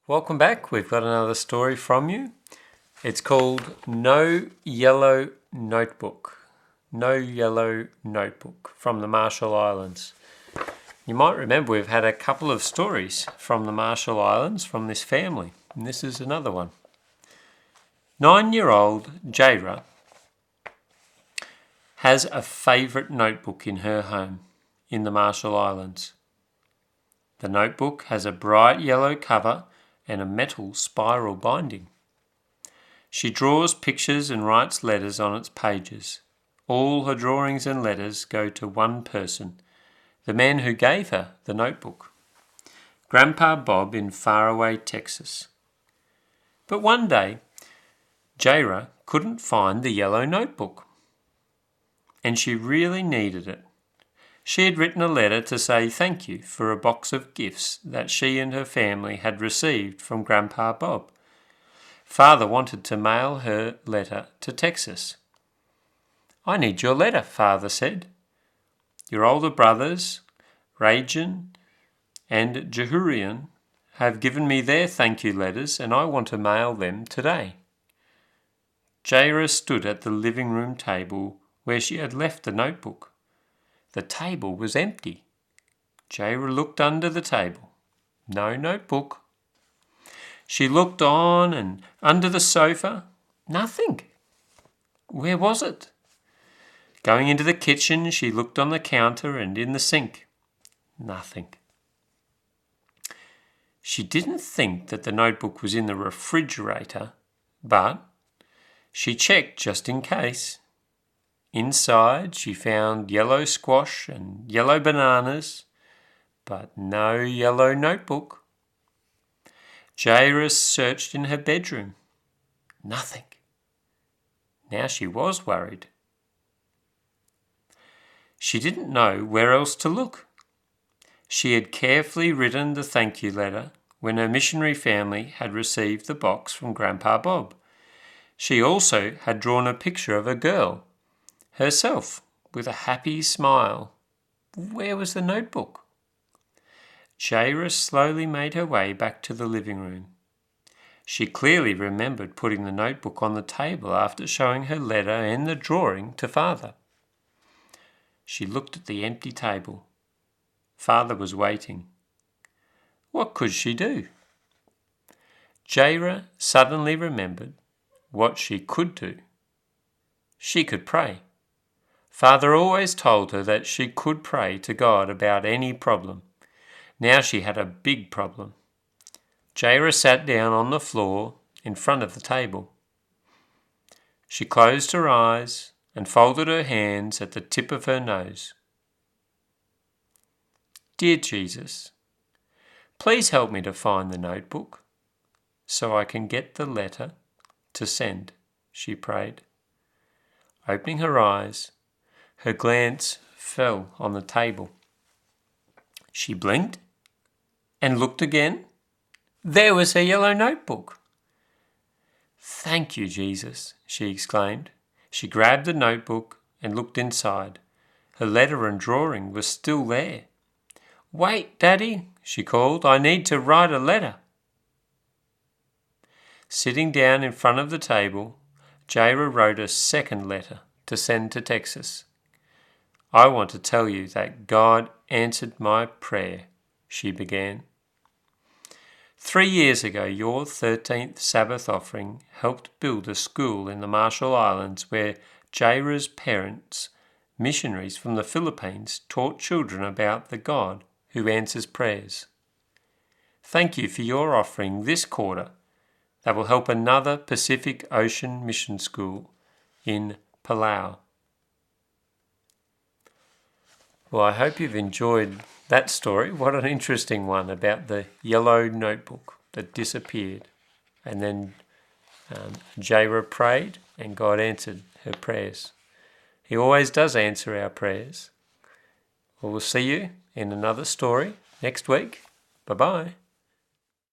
Welcome back. We've got another story from you. It's called No Yellow Notebook. No Yellow Notebook from the Marshall Islands. You might remember we've had a couple of stories from the Marshall Islands from this family, and this is another one. 9-year-old Jaira has a favourite notebook in her home in the Marshall Islands. The notebook has a bright yellow cover and a metal spiral binding. She draws pictures and writes letters on its pages. All her drawings and letters go to one person, the man who gave her the notebook, Grandpa Bob in faraway Texas. But one day, Jaira couldn't find the yellow notebook, and she really needed it. She had written a letter to say thank you for a box of gifts that she and her family had received from Grandpa Bob. Father wanted to mail her letter to Texas. "I need your letter," Father said. "Your older brothers, Rajan and Jehurian, have given me their thank you letters and I want to mail them today." Jaira stood at the living room table where she had left the notebook. The table was empty. Jaira looked under the table. No notebook. She looked on and under the sofa. Nothing. Where was it? Going into the kitchen, she looked on the counter and in the sink. Nothing. She didn't think that the notebook was in the refrigerator, but she checked just in case. Inside, she found yellow squash and yellow bananas, but no yellow notebook. Jaira searched in her bedroom. Nothing. Now she was worried. She didn't know where else to look. She had carefully written the thank you letter when her missionary family had received the box from Grandpa Bob. She also had drawn a picture of a girl, herself, with a happy smile. Where was the notebook? Jaira slowly made her way back to the living room. She clearly remembered putting the notebook on the table after showing her letter and the drawing to Father. She looked at the empty table. Father was waiting. What could she do? Jaira suddenly remembered what she could do. She could pray. Father always told her that she could pray to God about any problem. Now she had a big problem. Jaira sat down on the floor in front of the table. She closed her eyes and folded her hands at the tip of her nose. "Dear Jesus, please help me to find the notebook so I can get the letter to send," she prayed. Opening her eyes, her glance fell on the table. She blinked and looked again. There was her yellow notebook. "Thank you, Jesus," she exclaimed. She grabbed the notebook and looked inside. Her letter and drawing were still there. "Wait, Daddy," she called. "I need to write a letter." Sitting down in front of the table, Jaira wrote a second letter to send to Texas. "I want to tell you that God answered my prayer," she began. 3 years ago, your 13th Sabbath offering helped build a school in the Marshall Islands where Jaira's parents, missionaries from the Philippines, taught children about the God who answers prayers. Thank you for your offering this quarter that will help another Pacific Ocean mission school in Palau. Well, I hope you've enjoyed that story. What an interesting one about the yellow notebook that disappeared. And then Jaira prayed and God answered her prayers. He always does answer our prayers. Well, we'll see you in another story next week. Bye-bye.